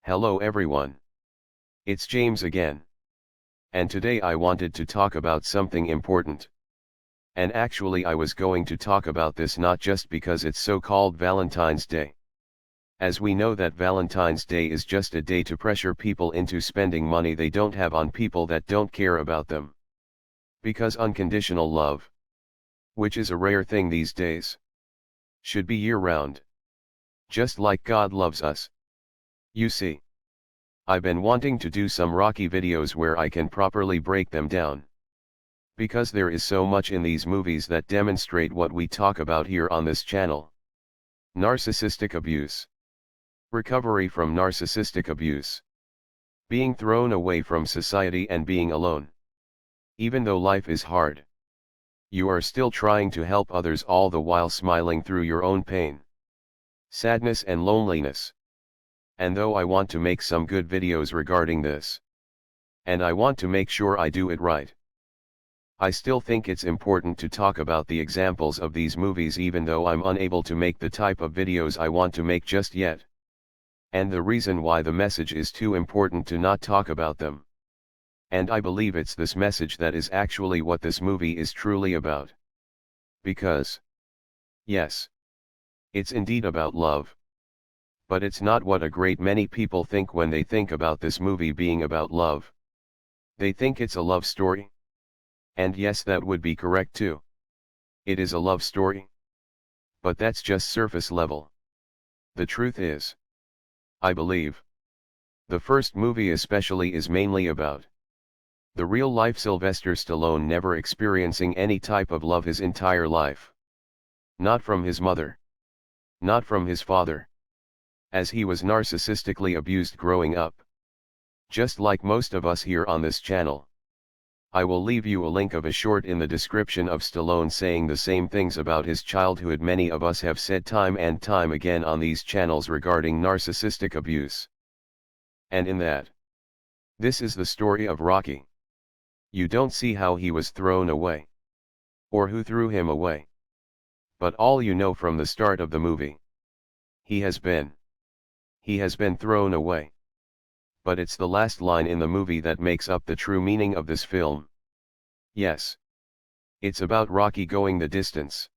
Hello everyone. It's James again. And today I wanted to talk about something important. And actually I was going to talk about this not just because it's so-called Valentine's Day. As we know that Valentine's Day is just a day to pressure people into spending money they don't have on people that don't care about them. Because unconditional love, which is a rare thing these days, should be year-round. Just like God loves us. You see, I've been wanting to do some Rocky videos where I can properly break them down. Because there is so much in these movies that demonstrate what we talk about here on this channel. Narcissistic abuse. Recovery from narcissistic abuse. Being thrown away from society and being alone. Even though life is hard, you are still trying to help others all the while smiling through your own pain, sadness and loneliness. And though I want to make some good videos regarding this, and I want to make sure I do it right, I still think it's important to talk about the examples of these movies even though I'm unable to make the type of videos I want to make just yet. And the reason why the message is too important to not talk about them. And I believe it's this message that is actually what this movie is truly about. Because, yes, it's indeed about love. But it's not what a great many people think when they think about this movie being about love. They think it's a love story. And yes, that would be correct too. It is a love story. But that's just surface level. The truth is, I believe, the first movie especially is mainly about the real-life Sylvester Stallone never experiencing any type of love his entire life. Not from his mother. Not from his father. As he was narcissistically abused growing up. Just like most of us here on this channel. I will leave you a link of a short in the description of Stallone saying the same things about his childhood many of us have said time and time again on these channels regarding narcissistic abuse. And in that, this is the story of Rocky. You don't see how he was thrown away. Or who threw him away. But all you know from the start of the movie. He has been thrown away. But it's the last line in the movie that makes up the true meaning of this film. Yes. It's about Rocky going the distance.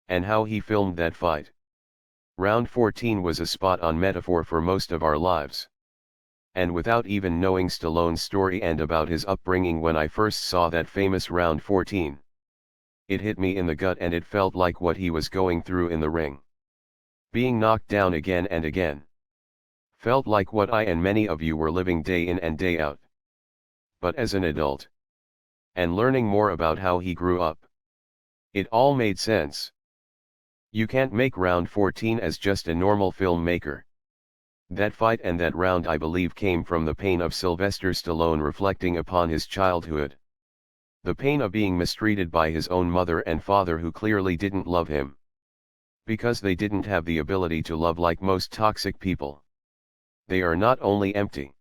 And how he filmed that fight. Round 14 was a spot-on metaphor for most of our lives. And without even knowing Stallone's story and about his upbringing when I first saw that famous Round 14. It hit me in the gut and it felt like what he was going through in the ring. Being knocked down again and again. Felt like what I and many of you were living day in and day out. But as an adult, and learning more about how he grew up, it all made sense. You can't make Round 14 as just a normal filmmaker. That fight and that round I believe came from the pain of Sylvester Stallone reflecting upon his childhood. The pain of being mistreated by his own mother and father who clearly didn't love him. Because they didn't have the ability to love like most toxic people. They are not only empty,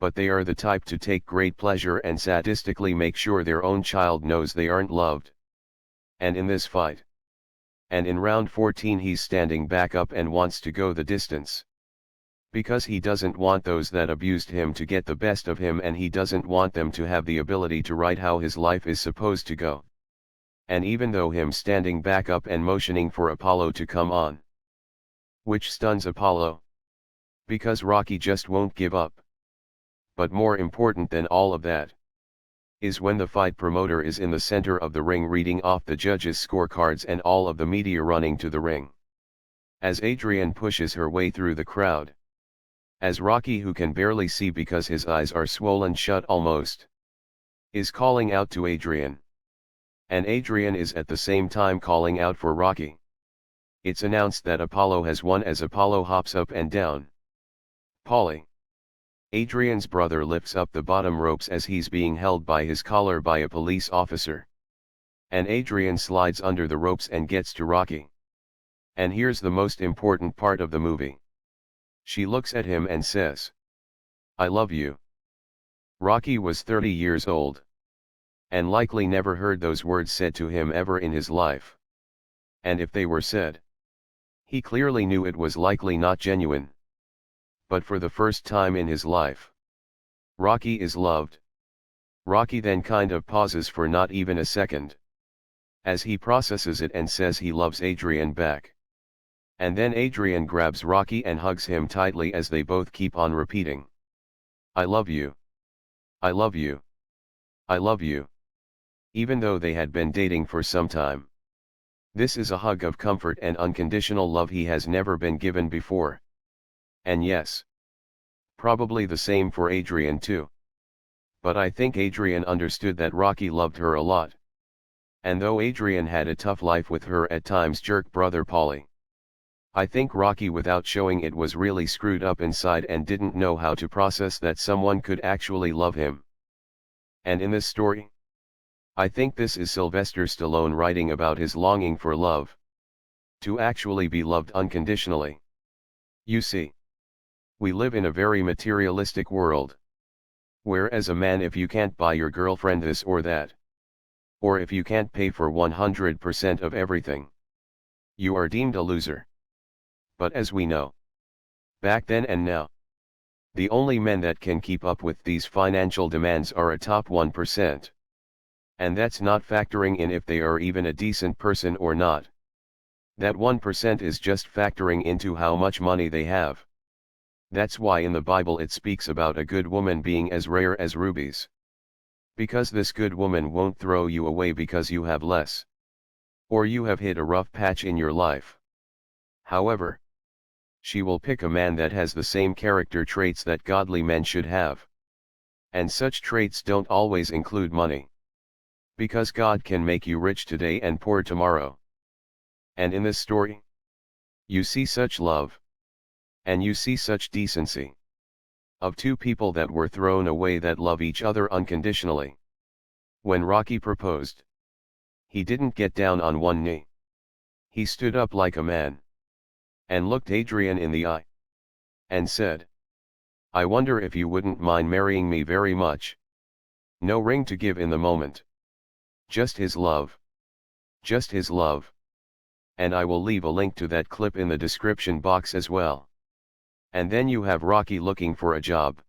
but they are the type to take great pleasure and sadistically make sure their own child knows they aren't loved. And in this fight, and in round 14 he's standing back up and wants to go the distance. Because he doesn't want those that abused him to get the best of him and he doesn't want them to have the ability to write how his life is supposed to go. And even though him standing back up and motioning for Apollo to come on. Which stuns Apollo. Because Rocky just won't give up. But more important than all of that, is when the fight promoter is in the center of the ring reading off the judges' scorecards and all of the media running to the ring. As Adrian pushes her way through the crowd. As Rocky, who can barely see because his eyes are swollen shut almost, is calling out to Adrian. And Adrian is at the same time calling out for Rocky. It's announced that Apollo has won as Apollo hops up and down. Paulie, Adrian's brother, lifts up the bottom ropes as he's being held by his collar by a police officer. And Adrian slides under the ropes and gets to Rocky. And here's the most important part of the movie. She looks at him and says, "I love you." Rocky was 30 years old. And likely never heard those words said to him ever in his life. And if they were said, he clearly knew it was likely not genuine. but for the first time in his life, Rocky is loved. Rocky then kind of pauses for not even a second, as he processes it and says he loves Adrian back. And then Adrian grabs Rocky and hugs him tightly as they both keep on repeating, "I love you. I love you. I love you." Even though they had been dating for some time. This is a hug of comfort and unconditional love he has never been given before. And yes, probably the same for Adrian too. But I think Adrian understood that Rocky loved her a lot. And though Adrian had a tough life with her at times jerk brother Paulie, I think Rocky without showing it was really screwed up inside and didn't know how to process that someone could actually love him. And in this story, I think this is Sylvester Stallone writing about his longing for love. To actually be loved unconditionally. You see, we live in a very materialistic world. Where as a man, if you can't buy your girlfriend this or that, or if you can't pay for 100% of everything, you are deemed a loser. But as we know, back then and now, the only men that can keep up with these financial demands are a top 1%. And that's not factoring in if they are even a decent person or not. That 1% is just factoring into how much money they have. That's why in the Bible it speaks about a good woman being as rare as rubies. Because this good woman won't throw you away because you have less, or you have hit a rough patch in your life. However, she will pick a man that has the same character traits that godly men should have. And such traits don't always include money. Because God can make you rich today and poor tomorrow. And in this story, you see such love. And you see such decency. Of two people that were thrown away that love each other unconditionally. When Rocky proposed, he didn't get down on one knee. He stood up like a man. And looked Adrian in the eye. And said, "I wonder if you wouldn't mind marrying me very much." No ring to give in the moment. Just his love. Just his love. And I will leave a link to that clip in the description box as well. And then you have Rocky looking for a job.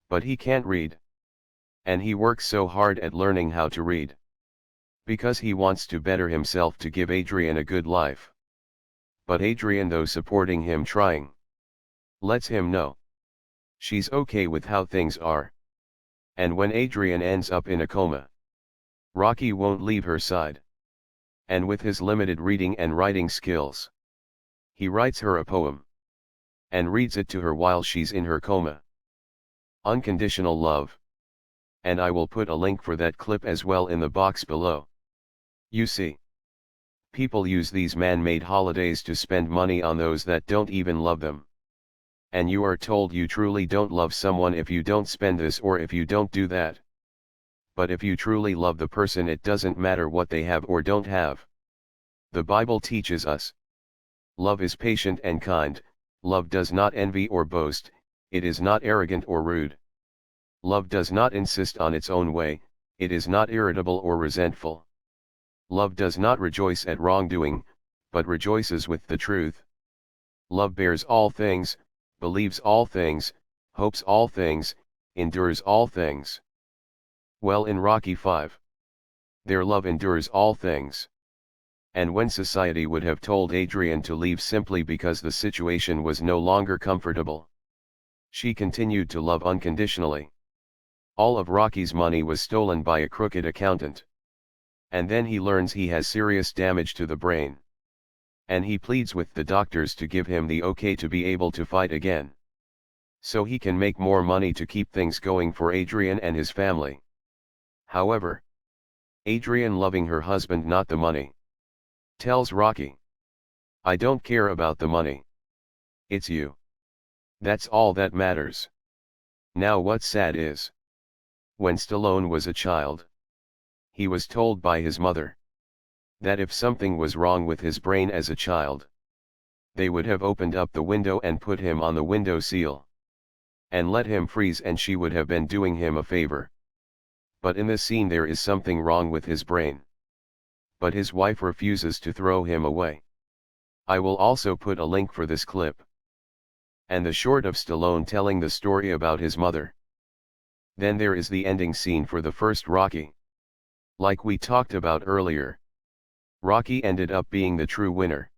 But he can't read. And he works so hard at learning how to read. Because he wants to better himself to give Adrian a good life. But Adrian, though supporting him trying, lets him know she's okay with how things are. And when Adrian ends up in a coma, Rocky won't leave her side. And with his limited reading and writing skills, he writes her a poem. And reads it to her while she's in her coma. Unconditional love. And I will put a link for that clip as well in the box below. You see, people use these man-made holidays to spend money on those that don't even love them. And you are told you truly don't love someone if you don't spend this or if you don't do that. But if you truly love the person, it doesn't matter what they have or don't have. The Bible teaches us. Love is patient and kind, love does not envy or boast, it is not arrogant or rude. Love does not insist on its own way, it is not irritable or resentful. Love does not rejoice at wrongdoing, but rejoices with the truth. Love bears all things, believes all things, hopes all things, endures all things. Well, in Rocky 5, their love endures all things. And when society would have told Adrian to leave simply because the situation was no longer comfortable, she continued to love unconditionally. All of Rocky's money was stolen by a crooked accountant. And then he learns he has serious damage to the brain. And he pleads with the doctors to give him the okay to be able to fight again. So he can make more money to keep things going for Adrian and his family. However, Adrian, loving her husband, not the money, tells Rocky, "I don't care about the money. It's you. That's all that matters." Now what's sad is, when Stallone was a child, he was told by his mother that if something was wrong with his brain as a child, they would have opened up the window and put him on the window sill and let him freeze, and she would have been doing him a favor. But in this scene there is something wrong with his brain. But his wife refuses to throw him away. I will also put a link for this clip. and the short of Stallone telling the story about his mother. Then there is the ending scene for the first Rocky. Like we talked about earlier, Rocky ended up being the true winner.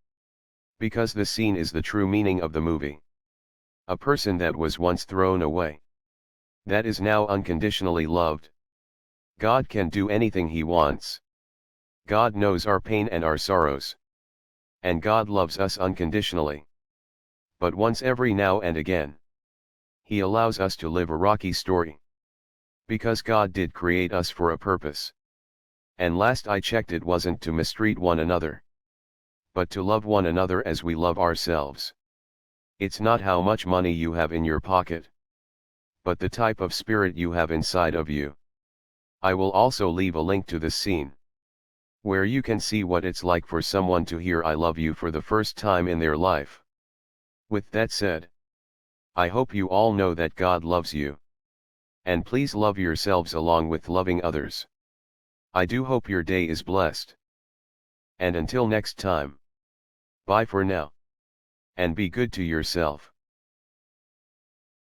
Because the scene is the true meaning of the movie. A person that was once thrown away, that is now unconditionally loved. God can do anything He wants. God knows our pain and our sorrows. And God loves us unconditionally. But once every now and again, He allows us to live a Rocky story. Because God did create us for a purpose. And last I checked, it wasn't to mistreat one another, but to love one another as we love ourselves. It's not how much money you have in your pocket, but the type of spirit you have inside of you. I will also leave a link to this scene, where you can see what it's like for someone to hear "I love you" for the first time in their life. With that said, I hope you all know that God loves you. And please love yourselves along with loving others. I do hope your day is blessed. And until next time, bye for now. And be good to yourself.